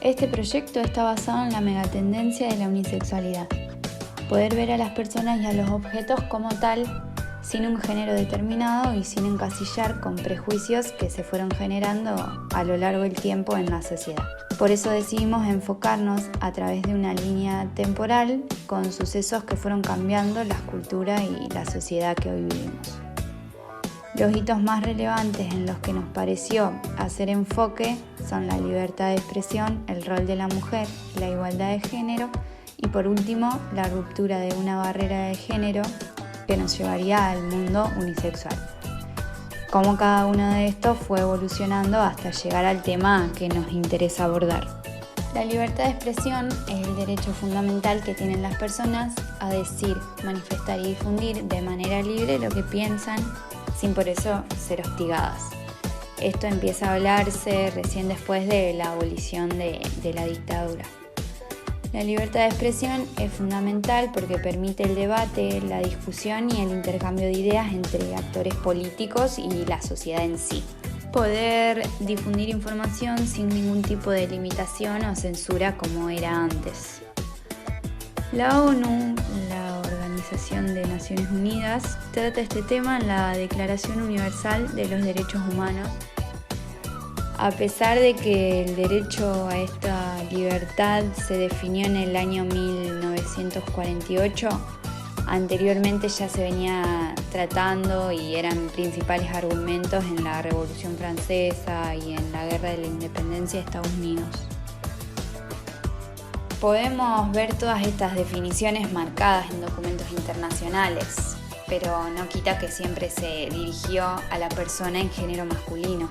Este proyecto está basado en la megatendencia de la unisexualidad. Poder ver a las personas y a los objetos como tal, sin un género determinado y sin encasillar con prejuicios que se fueron generando a lo largo del tiempo en la sociedad. Por eso decidimos enfocarnos a través de una línea temporal con sucesos que fueron cambiando la cultura y la sociedad que hoy vivimos. Los hitos más relevantes en los que nos pareció hacer enfoque son la libertad de expresión, el rol de la mujer, la igualdad de género y por último la ruptura de una barrera de género que nos llevaría al mundo unisexual. Cómo cada uno de estos fue evolucionando hasta llegar al tema que nos interesa abordar. La libertad de expresión es el derecho fundamental que tienen las personas a decir, manifestar y difundir de manera libre lo que piensan, sin por eso ser hostigadas. Esto empieza a hablarse recién después de la abolición de la dictadura. La libertad de expresión es fundamental porque permite el debate, la discusión y el intercambio de ideas entre actores políticos y la sociedad en sí. Poder difundir información sin ningún tipo de limitación o censura como era antes. La ONU, la Organización de Naciones Unidas, trata este tema en la Declaración Universal de los Derechos Humanos. A pesar de que el derecho a esta libertad se definió en el año 1948, anteriormente ya se venía tratando y eran principales argumentos en la Revolución Francesa y en la Guerra de la Independencia de Estados Unidos. Podemos ver todas estas definiciones marcadas en documentos internacionales, pero no quita que siempre se dirigió a la persona en género masculino,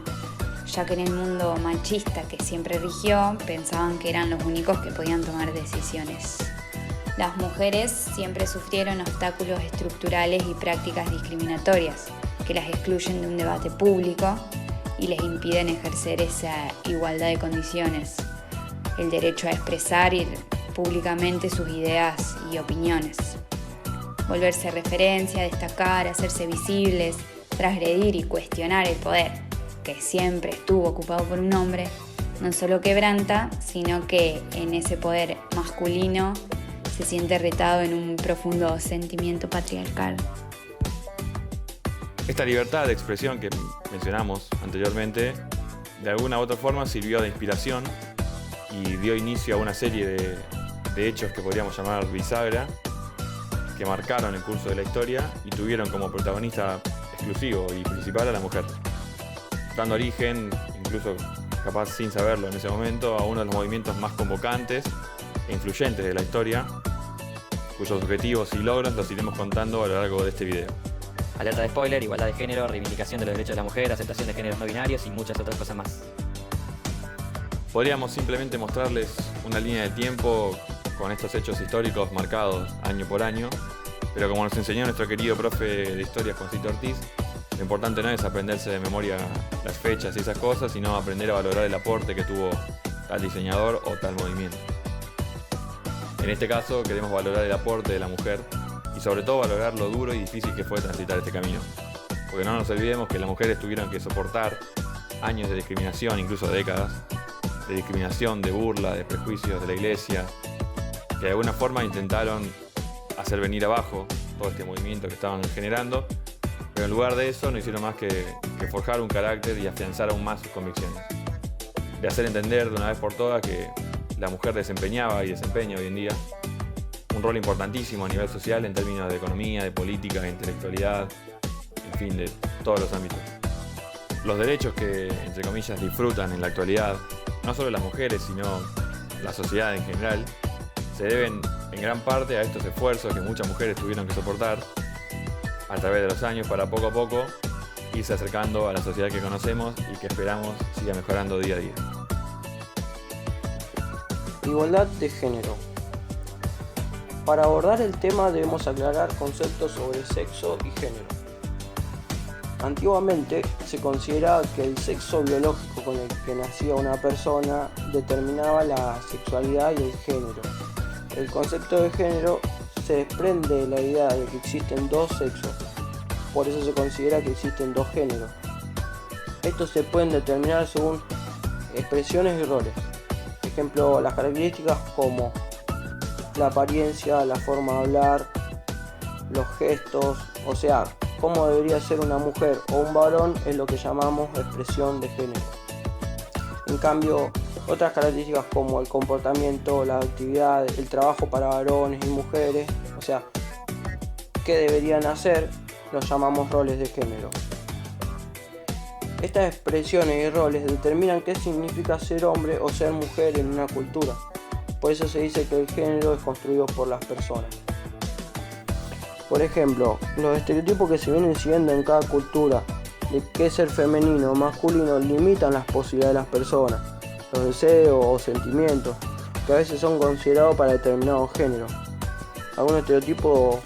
ya que en el mundo machista que siempre rigió, pensaban que eran los únicos que podían tomar decisiones. Las mujeres siempre sufrieron obstáculos estructurales y prácticas discriminatorias que las excluyen de un debate público y les impiden ejercer esa igualdad de condiciones, el derecho a expresar públicamente sus ideas y opiniones, volverse referencia, destacar, hacerse visibles, transgredir y cuestionar el poder, que siempre estuvo ocupado por un hombre, no solo quebranta, sino que en ese poder masculino se siente retado en un profundo sentimiento patriarcal. Esta libertad de expresión que mencionamos anteriormente, de alguna u otra forma sirvió de inspiración y dio inicio a una serie de hechos que podríamos llamar bisagra, que marcaron el curso de la historia y tuvieron como protagonista exclusivo y principal a la mujer, dando origen, incluso capaz sin saberlo en ese momento, a uno de los movimientos más convocantes e influyentes de la historia, cuyos objetivos y logros los iremos contando a lo largo de este video. Alerta de spoiler, igualdad de género, reivindicación de los derechos de la mujer, aceptación de géneros no binarios y muchas otras cosas más. Podríamos simplemente mostrarles una línea de tiempo con estos hechos históricos marcados año por año, pero como nos enseñó nuestro querido profe de historia, Juancito Ortiz, lo importante no es aprenderse de memoria las fechas y esas cosas, sino aprender a valorar el aporte que tuvo tal diseñador o tal movimiento. En este caso queremos valorar el aporte de la mujer y sobre todo valorar lo duro y difícil que fue transitar este camino. Porque no nos olvidemos que las mujeres tuvieron que soportar años de discriminación, incluso décadas, de discriminación, de burla, de prejuicios de la iglesia, que de alguna forma intentaron hacer venir abajo todo este movimiento que estaban generando, pero en lugar de eso no hicieron más que forjar un carácter y afianzar aún más sus convicciones. De hacer entender de una vez por todas que la mujer desempeñaba y desempeña hoy en día un rol importantísimo a nivel social en términos de economía, de política, de intelectualidad, en fin, de todos los ámbitos. Los derechos que, entre comillas, disfrutan en la actualidad, no solo las mujeres, sino la sociedad en general, se deben en gran parte a estos esfuerzos que muchas mujeres tuvieron que soportar a través de los años para poco a poco irse acercando a la sociedad que conocemos y que esperamos siga mejorando día a día. Igualdad de género. Para abordar el tema debemos aclarar conceptos sobre sexo y género. Antiguamente se consideraba que el sexo biológico con el que nacía una persona determinaba la sexualidad y el género. El concepto de género se desprende de la idea de que existen dos sexos, por eso se considera que existen dos géneros. Estos se pueden determinar según expresiones y roles. ejemplo, las características como la apariencia, la forma de hablar, los gestos, o sea, cómo debería ser una mujer o un varón es lo que llamamos expresión de género. En cambio, otras características como el comportamiento, la actividad, el trabajo para varones y mujeres, o sea, qué deberían hacer, los llamamos roles de género. Estas expresiones y roles determinan qué significa ser hombre o ser mujer en una cultura. Por eso se dice que el género es construido por las personas. Por ejemplo, los estereotipos que se vienen siguiendo en cada cultura de qué es ser femenino o masculino limitan las posibilidades de las personas, los deseos o sentimientos que a veces son considerados para determinados géneros. Algunos estereotipos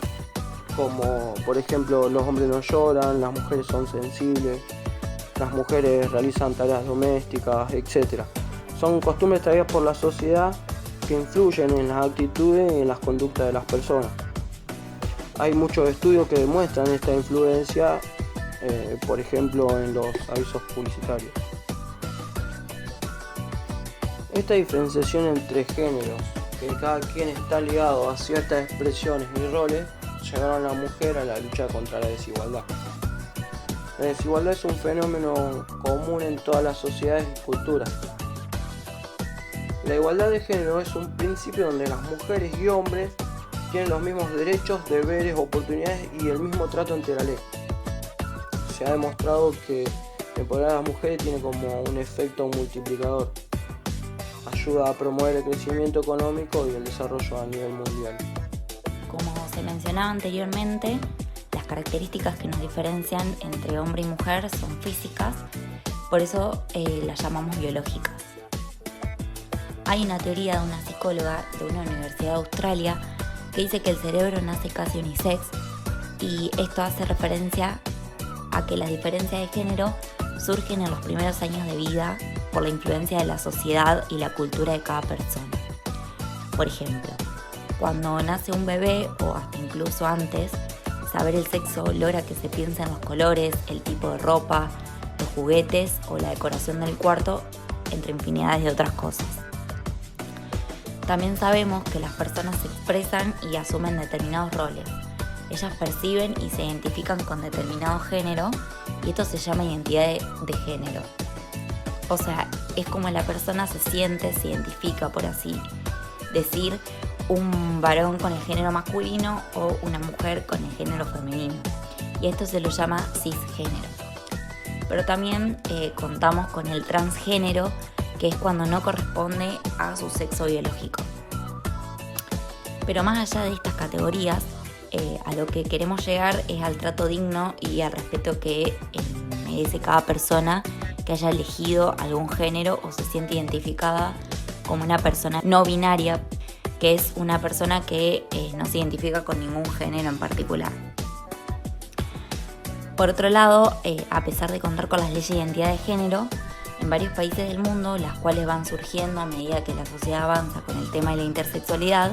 como, por ejemplo, los hombres no lloran, las mujeres son sensibles, las mujeres realizan tareas domésticas, etc. Son costumbres traídas por la sociedad que influyen en las actitudes y en las conductas de las personas. Hay muchos estudios que demuestran esta influencia, por ejemplo, en los avisos publicitarios. Esta diferenciación entre géneros, que cada quien está ligado a ciertas expresiones y roles, llevaron a la mujer a la lucha contra la desigualdad. La desigualdad es un fenómeno común en todas las sociedades y culturas. La igualdad de género es un principio donde las mujeres y hombres tienen los mismos derechos, deberes, oportunidades y el mismo trato ante la ley. Se ha demostrado que empoderar a las mujeres tiene como un efecto multiplicador. Ayuda a promover el crecimiento económico y el desarrollo a nivel mundial. Como se mencionaba anteriormente, las características que nos diferencian entre hombre y mujer son físicas, por eso las llamamos biológicas. Hay una teoría de una psicóloga de una universidad de Australia que dice que el cerebro nace casi unisex, y esto hace referencia a que las diferencias de género surgen en los primeros años de vida por la influencia de la sociedad y la cultura de cada persona. Por ejemplo, cuando nace un bebé o hasta incluso antes, saber el sexo logra que se piense en los colores, el tipo de ropa, los juguetes o la decoración del cuarto, entre infinidades de otras cosas. También sabemos que las personas se expresan y asumen determinados roles. Ellas perciben y se identifican con determinado género, y esto se llama identidad de género. O sea, es como la persona se siente, se identifica, por así decir, un varón con el género masculino o una mujer con el género femenino. Y esto se lo llama cisgénero. Pero también contamos con el transgénero, que es cuando no corresponde a su sexo biológico. Pero más allá de estas categorías, a lo que queremos llegar es al trato digno y al respeto que merece cada persona que haya elegido algún género o se siente identificada como una persona no binaria, que es una persona que no se identifica con ningún género en particular. Por otro lado, a pesar de contar con las leyes de identidad de género, en varios países del mundo, las cuales van surgiendo a medida que la sociedad avanza con el tema de la intersexualidad,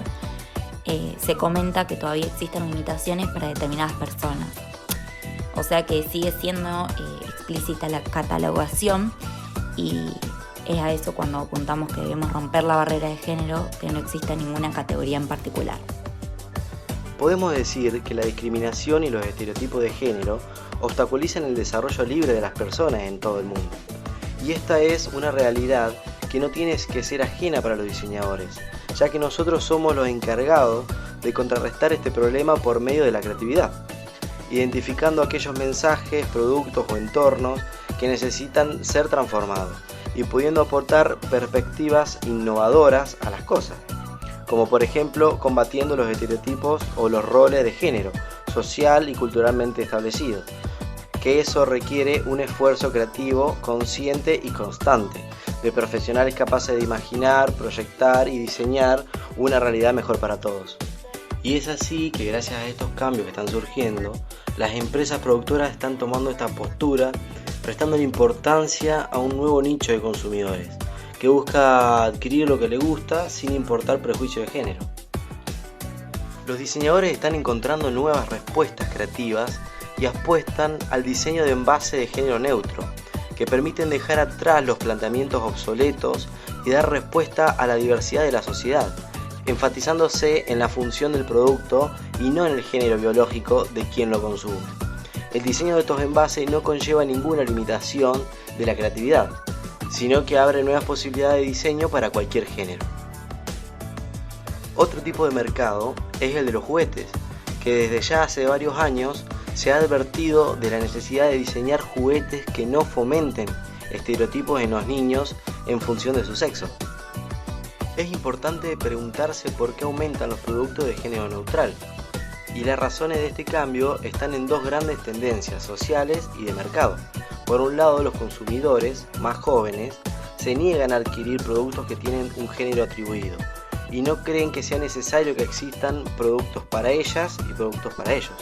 se comenta que todavía existen limitaciones para determinadas personas. O sea que sigue siendo explícita la catalogación, y es a eso cuando apuntamos que debemos romper la barrera de género, que no exista ninguna categoría en particular. Podemos decir que la discriminación y los estereotipos de género obstaculizan el desarrollo libre de las personas en todo el mundo. Y esta es una realidad que no tiene que ser ajena para los diseñadores, ya que nosotros somos los encargados de contrarrestar este problema por medio de la creatividad, identificando aquellos mensajes, productos o entornos que necesitan ser transformados y pudiendo aportar perspectivas innovadoras a las cosas, como por ejemplo combatiendo los estereotipos o los roles de género social y culturalmente establecidos, que eso requiere un esfuerzo creativo consciente y constante de profesionales capaces de imaginar, proyectar y diseñar una realidad mejor para todos. Y es así que gracias a estos cambios que están surgiendo, las empresas productoras están tomando esta postura, prestando importancia a un nuevo nicho de consumidores, que busca adquirir lo que le gusta sin importar prejuicios de género. Los diseñadores están encontrando nuevas respuestas creativas y apuestan al diseño de envase de género neutro, que permiten dejar atrás los planteamientos obsoletos y dar respuesta a la diversidad de la sociedad, enfatizándose en la función del producto y no en el género biológico de quien lo consume. El diseño de estos envases no conlleva ninguna limitación de la creatividad, sino que abre nuevas posibilidades de diseño para cualquier género. Otro tipo de mercado es el de los juguetes, que desde ya hace varios años se ha advertido de la necesidad de diseñar juguetes que no fomenten estereotipos en los niños en función de su sexo. Es importante preguntarse por qué aumentan los productos de género neutral, y las razones de este cambio están en dos grandes tendencias sociales y de mercado. Por un lado, los consumidores más jóvenes se niegan a adquirir productos que tienen un género atribuido y no creen que sea necesario que existan productos para ellas y productos para ellos.